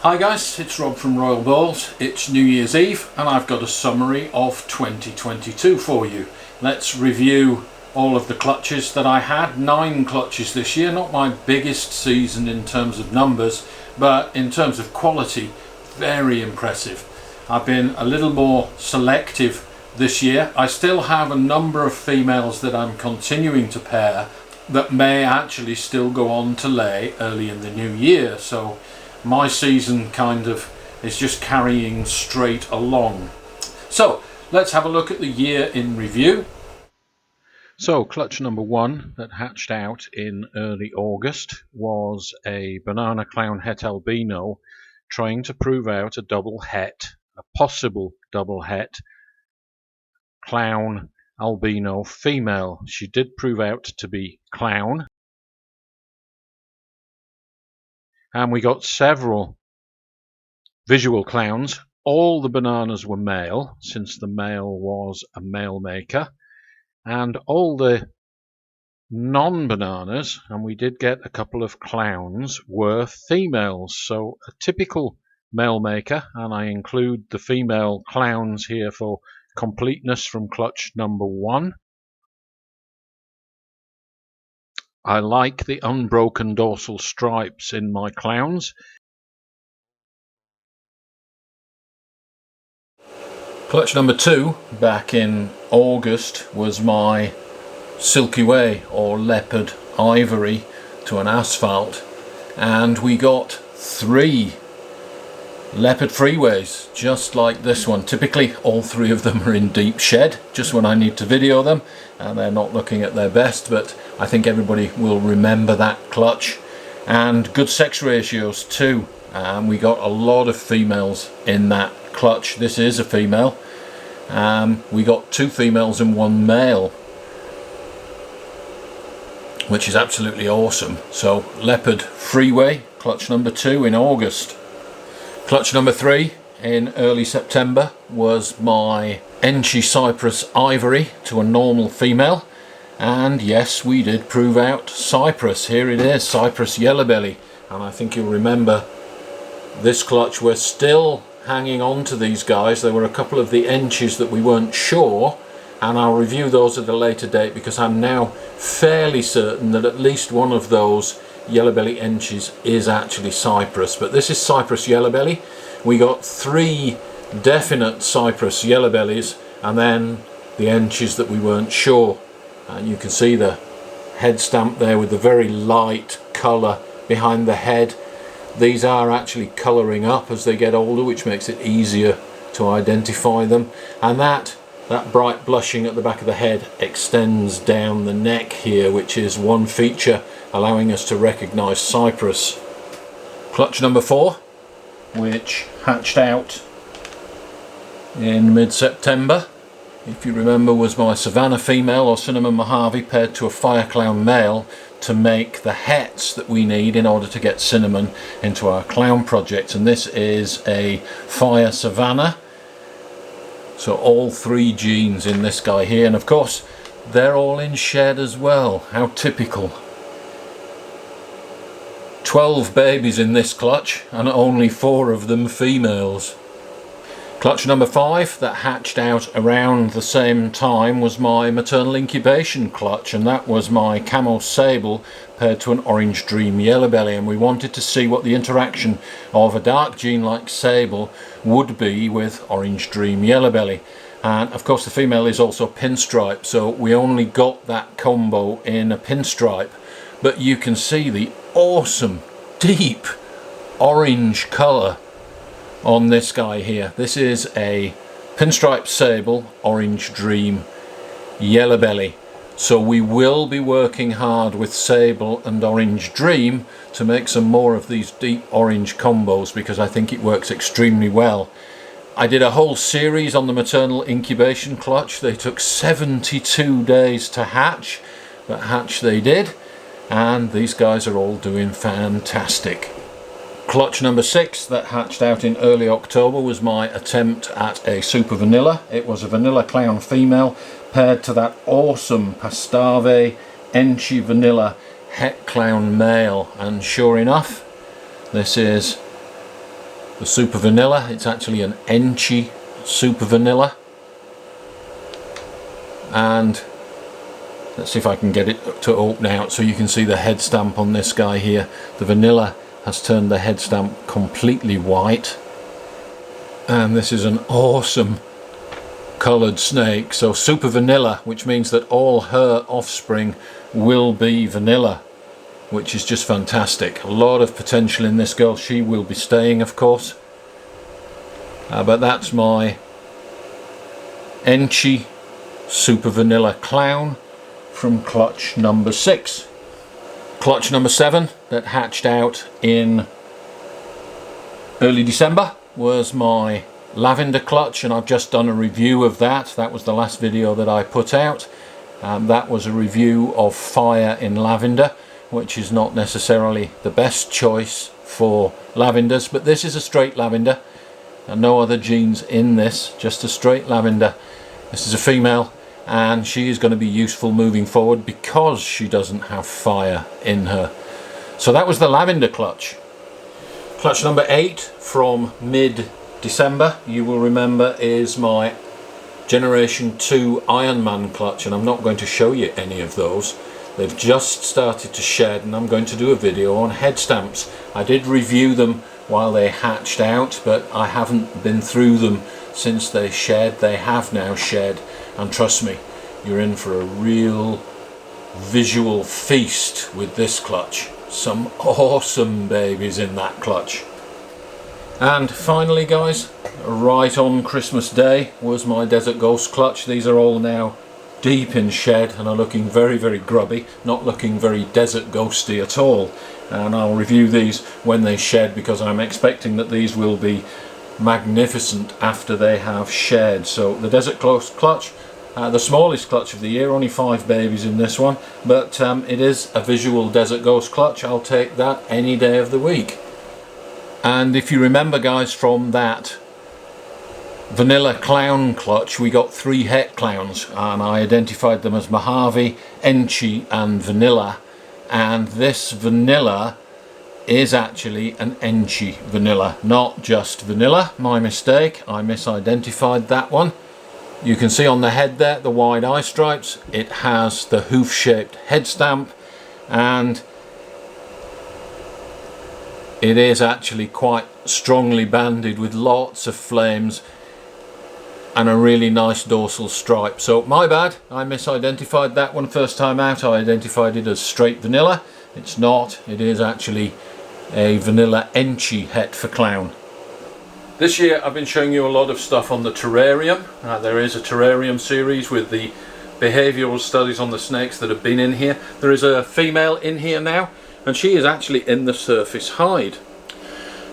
Hi guys, it's Rob from Royal Balls. It's New Year's Eve and I've got a summary of 2022 for you. Let's review all of the clutches that I had. 9 clutches this year, not my biggest season in terms of numbers, but in terms of quality, very impressive. I've been a little more selective this year. I still have a number of females that I'm continuing to pair that may actually still go on to lay early in the new year. So my season kind of is just carrying straight along. So let's have a look at the year in review. So clutch number 1 that hatched out in early August was a banana clown het albino trying to prove out a double het, a possible double het clown albino female. She did prove out to be clown. And we got several visual clowns. All the bananas were male, since the male was a male maker, and all the non-bananas, and we did get a couple of clowns, were females. So a typical male maker, and I include the female clowns here for completeness from clutch number 1. I like the unbroken dorsal stripes in my clowns. Clutch number 2 back in August was my Silky Way or leopard ivory to an asphalt, and we got 3 leopard freeways just like this one. Typically all 3 of them are in deep shed just when I need to video them and they're not looking at their best, but I think everybody will remember that clutch. And good sex ratios too. We got a lot of females in that clutch. This is a female. We got 2 females and 1 male, which is absolutely awesome. So leopard freeway, clutch number 2 in August. Clutch number 3 in early September was my Enchi Cypress Ivory to a normal female, and yes, we did prove out Cypress. Here it is, Cypress Yellow Belly, and I think you'll remember this clutch. We're still hanging on to these guys. There were a couple of the Enchis that we weren't sure, and I'll review those at a later date because I'm now fairly certain that at least one of those yellow belly Enchis is actually Cypress, but this is Cypress Yellow Belly. We got 3 definite Cypress Yellow Bellies and then the Enchis that we weren't sure, and you can see the head stamp there with the very light colour behind the head. These are actually colouring up as they get older, which makes it easier to identify them, and that bright blushing at the back of the head extends down the neck here, which is one feature allowing us to recognise Cypress. Clutch number 4, which hatched out in mid-September, if you remember, was my Savannah female or Cinnamon Mojave paired to a Fire Clown male to make the hets that we need in order to get Cinnamon into our clown project. And this is a Fire Savannah. So all 3 genes in this guy here, and of course they're all in shed as well. How typical. 12 babies in this clutch and only 4 of them females. Clutch number 5 that hatched out around the same time was my maternal incubation clutch, and that was my Camo Sable paired to an Orange Dream Yellow Belly, and we wanted to see what the interaction of a dark gene like Sable would be with Orange Dream Yellow Belly. And of course the female is also pinstripe, so we only got that combo in a pinstripe, but you can see the awesome deep orange colour on this guy here. This is a pinstripe Sable Orange Dream Yellow Belly, so we will be working hard with Sable and Orange Dream to make some more of these deep orange combos because I think it works extremely well. I did a whole series on the maternal incubation clutch. They took 72 days to hatch, but hatch they did, and these guys are all doing fantastic. Clutch number 6 that hatched out in early October was my attempt at a Super Vanilla. It was a Vanilla Clown female paired to that awesome Pastave Enchi Vanilla Het Clown male, and sure enough, this is the Super Vanilla. It's actually an Enchi Super Vanilla. And let's see if I can get it to open out so you can see the head stamp on this guy here. The vanilla has turned the head stamp completely white. And this is an awesome coloured snake. So Super Vanilla, which means that all her offspring will be vanilla, which is just fantastic. A lot of potential in this girl. She will be staying, of course. But that's my Enchi Super Vanilla Clown from clutch number 6. Clutch number 7 that hatched out in early December was my lavender clutch, and I've just done a review of that. That was the last video that I put out. That was a review of Fire in Lavender, which is not necessarily the best choice for lavenders, but this is a straight lavender and no other genes in this, just a straight lavender. This is a female, and she is going to be useful moving forward because she doesn't have fire in her. So that was the lavender clutch. Clutch number 8 from mid-December, you will remember, is my Generation 2 Iron Man clutch, and I'm not going to show you any of those. They've just started to shed, and I'm going to do a video on head stamps. I did review them while they hatched out, but I haven't been through them since they shed. They have now shed, and trust me, you're in for a real visual feast with this clutch. Some awesome babies in that clutch. And finally, guys, right on Christmas Day was my Desert Ghost clutch. These are all now deep in shed and are looking very, very grubby, not looking very Desert Ghosty at all. And I'll review these when they shed, because I'm expecting that these will be magnificent after they have shed. So the Desert Ghost clutch, the smallest clutch of the year, only 5 babies in this one, but it is a visual Desert Ghost clutch. I'll take that any day of the week. And if you remember, guys, from that Vanilla Clown clutch, we got 3 het clowns, and I identified them as Mojave, Enchi and Vanilla. And this vanilla is actually an Enchi vanilla, not just vanilla. My mistake, I misidentified that one. You can see on the head there the wide eye stripes. It has the hoof shaped head stamp, and it is actually quite strongly banded with lots of flames and a really nice dorsal stripe. So my bad, I misidentified that one first time out. I identified it as straight vanilla. It's not, it is actually a vanilla Enchi het for clown. This year I've been showing you a lot of stuff on the terrarium. There is a terrarium series with the behavioural studies on the snakes that have been in here. There is a female in here now, and she is actually in the surface hide.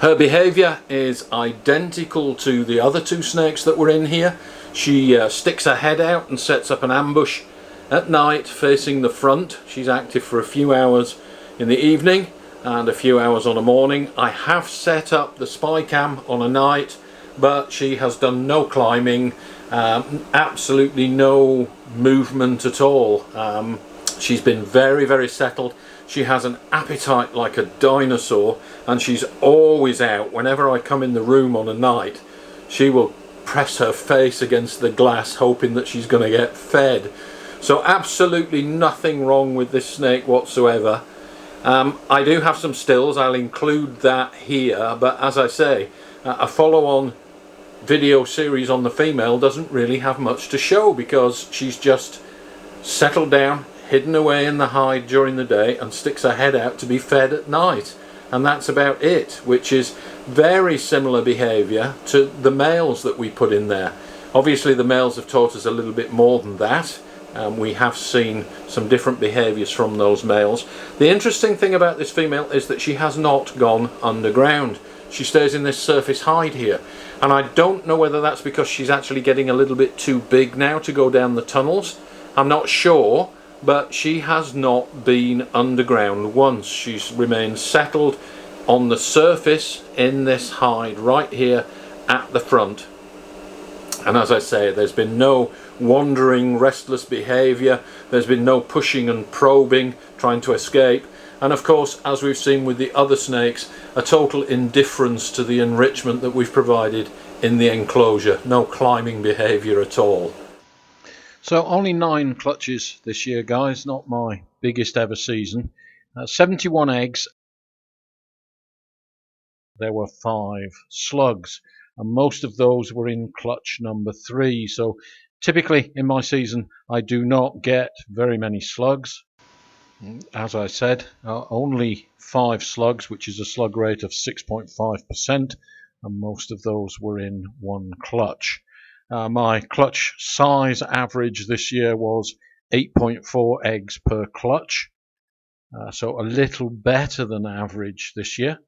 Her behaviour is identical to the other 2 snakes that were in here. She sticks her head out and sets up an ambush at night facing the front. She's active for a few hours in the evening and a few hours on a morning. I have set up the spy cam on a night, but she has done no climbing, absolutely no movement at all. She's been very, very settled. She has an appetite like a dinosaur, and she's always out. Whenever I come in the room on a night, she will press her face against the glass hoping that she's going to get fed. So absolutely nothing wrong with this snake whatsoever. I do have some stills, I'll include that here, but as I say, a follow-on video series on the female doesn't really have much to show, because she's just settled down, hidden away in the hide during the day, and sticks her head out to be fed at night, and that's about it, which is very similar behaviour to the males that we put in there. Obviously the males have taught us a little bit more than that. We have seen some different behaviours from those males. The interesting thing about this female is that she has not gone underground. She stays in this surface hide here, and I don't know whether that's because she's actually getting a little bit too big now to go down the tunnels. I'm not sure, but she has not been underground once. She's remained settled on the surface in this hide right here at the front. And as I say, there's been no wandering, restless behaviour. There's been no pushing and probing, trying to escape. and of course, as we've seen with the other snakes, a total indifference to the enrichment that we've provided in the enclosure. No climbing behaviour at all. So only 9 clutches this year, guys, not my biggest ever season. 71 eggs. There were 5 slugs, and most of those were in clutch number 3. So typically in my season I do not get very many slugs. As I said, only 5 slugs, which is a slug rate of 6.5%, and most of those were in 1 clutch. My clutch size average this year was 8.4 eggs per clutch, so a little better than average this year.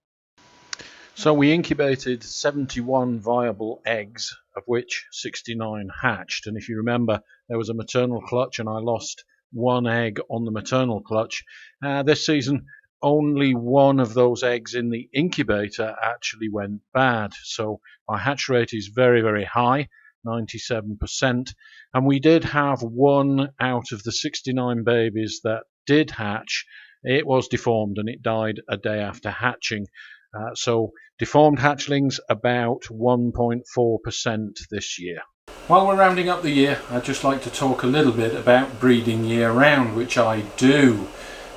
So we incubated 71 viable eggs, of which 69 hatched. And if you remember, there was a maternal clutch and I lost 1 egg on the maternal clutch. This season, only 1 of those eggs in the incubator actually went bad. So my hatch rate is very, very high, 97%. And we did have 1 out of the 69 babies that did hatch. It was deformed and it died a day after hatching. So deformed hatchlings about 1.4% this year. While we're rounding up the year, I'd just like to talk a little bit about breeding year round, which I do.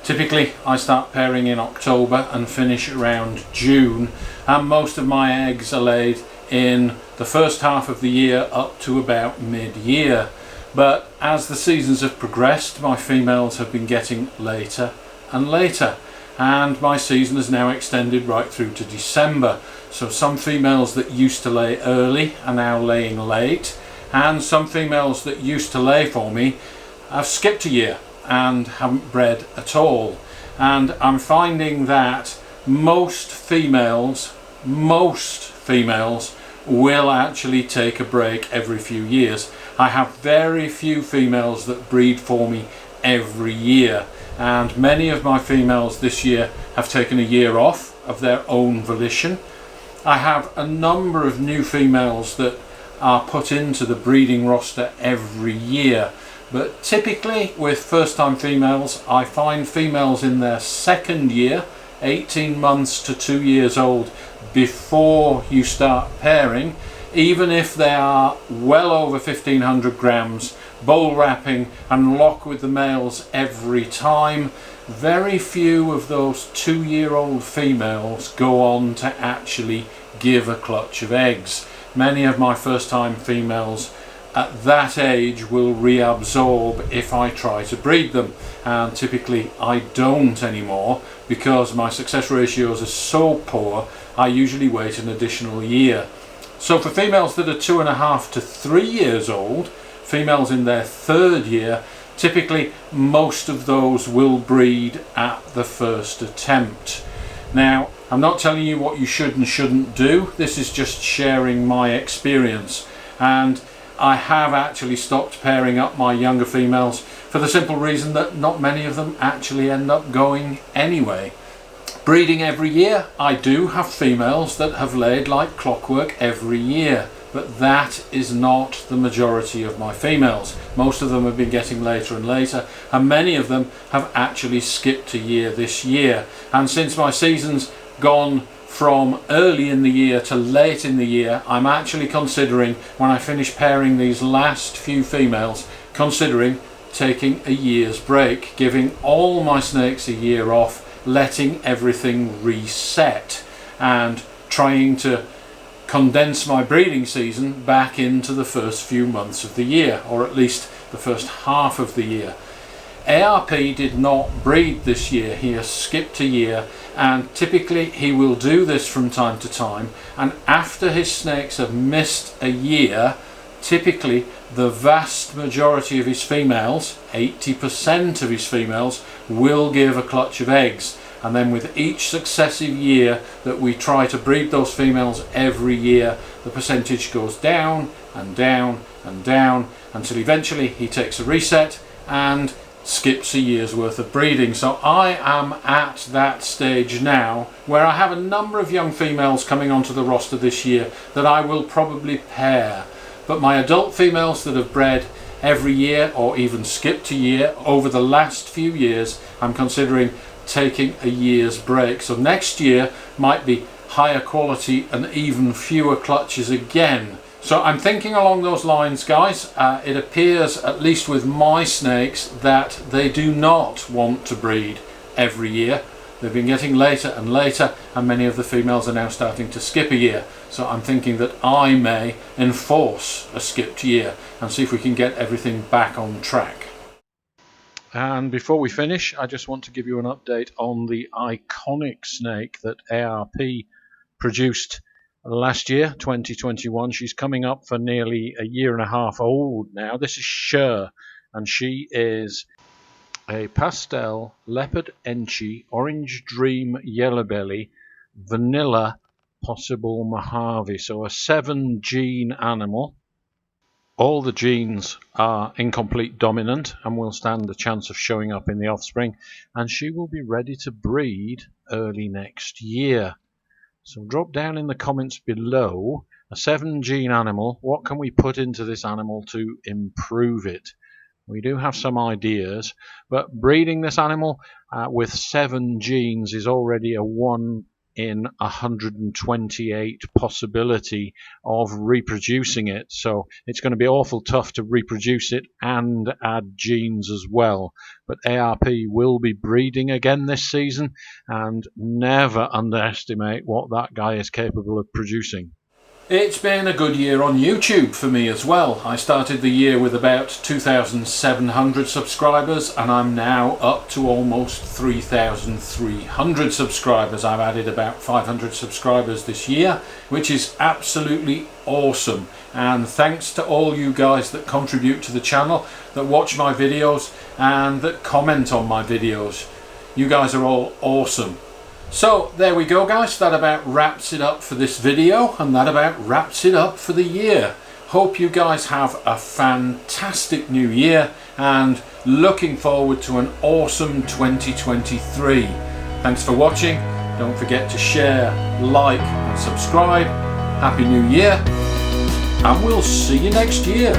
Typically I start pairing in October and finish around June, and most of my eggs are laid in the first half of the year up to about mid-year. But as the seasons have progressed, my females have been getting later and later, and my season is now extended right through to December. So some females that used to lay early are now laying late, and some females that used to lay for me have skipped a year and haven't bred at all. And I'm finding that most females will actually take a break every few years. I have very few females that breed for me every year, and many of my females this year have taken a year off of their own volition. I have a number of new females that are put into the breeding roster every year, but typically with first time females I find females in their second year, 18 months to 2 years old, before you start pairing, even if they are well over 1500 grams, bowl wrapping and lock with the males every time. Very few of those 2-year-old females go on to actually give a clutch of eggs. Many of my first time females at that age will reabsorb if I try to breed them, and typically I don't anymore because my success ratios are so poor. I usually wait an additional year. So for females that are 2.5 to 3 years old, females in their 3rd year, typically most of those will breed at the first attempt. Now, I'm not telling you what you should and shouldn't do. This is just sharing my experience, and I have actually stopped pairing up my younger females for the simple reason that not many of them actually end up going anyway. Breeding every year, I do have females that have laid like clockwork every year, but that is not the majority of my females. Most of them have been getting later and later, and many of them have actually skipped a year this year. And since my season's gone from early in the year to late in the year, I'm actually considering, when I finish pairing these last few females, considering taking a year's break, giving all my snakes a year off, letting everything reset, and trying to condense my breeding season back into the first few months of the year, or at least the first half of the year. ARP did not breed this year. He has skipped a year, and typically he will do this from time to time, and after his snakes have missed a year, typically the vast majority of his females, 80% of his females, will give a clutch of eggs. And then with each successive year that we try to breed those females every year, the percentage goes down and down and down until eventually he takes a reset and skips a year's worth of breeding. So I am at that stage now where I have a number of young females coming onto the roster this year that I will probably pair. But my adult females that have bred every year or even skipped a year over the last few years, I'm considering taking a year's break. So next year might be higher quality and even fewer clutches again. So I'm thinking along those lines, guys. It appears, at least with my snakes, that they do not want to breed every year. They've been getting later and later, and many of the females are now starting to skip a year. So I'm thinking that I may enforce a skipped year and see if we can get everything back on track. And before we finish, I just want to give you an update on the iconic snake that ARP produced last year, 2021. She's coming up for nearly a year and a half old now. This is Sher, and she is a pastel leopard enchi, orange dream yellow belly, vanilla possible Mojave. So a 7 gene animal. All the genes are incomplete dominant and will stand a chance of showing up in the offspring, and she will be ready to breed early next year. So drop down in the comments below, a 7 gene animal, what can we put into this animal to improve it? We do have some ideas, but breeding this animal with 7 genes is already a 1 in 128 possibility of reproducing it. So it's going to be awful tough to reproduce it and add genes as well. But ARP will be breeding again this season, and never underestimate what that guy is capable of producing. It's been a good year on YouTube for me as well. I started the year with about 2,700 subscribers, and I'm now up to almost 3,300 subscribers. I've added about 500 subscribers this year, which is absolutely awesome. And thanks to all you guys that contribute to the channel, that watch my videos and that comment on my videos. You guys are all awesome. So there we go, guys. That about wraps it up for this video, and that about wraps it up for the year. Hope you guys have a fantastic new year, and looking forward to an awesome 2023. Thanks for watching. Don't forget to share, like and subscribe. Happy New Year, and we'll see you next year.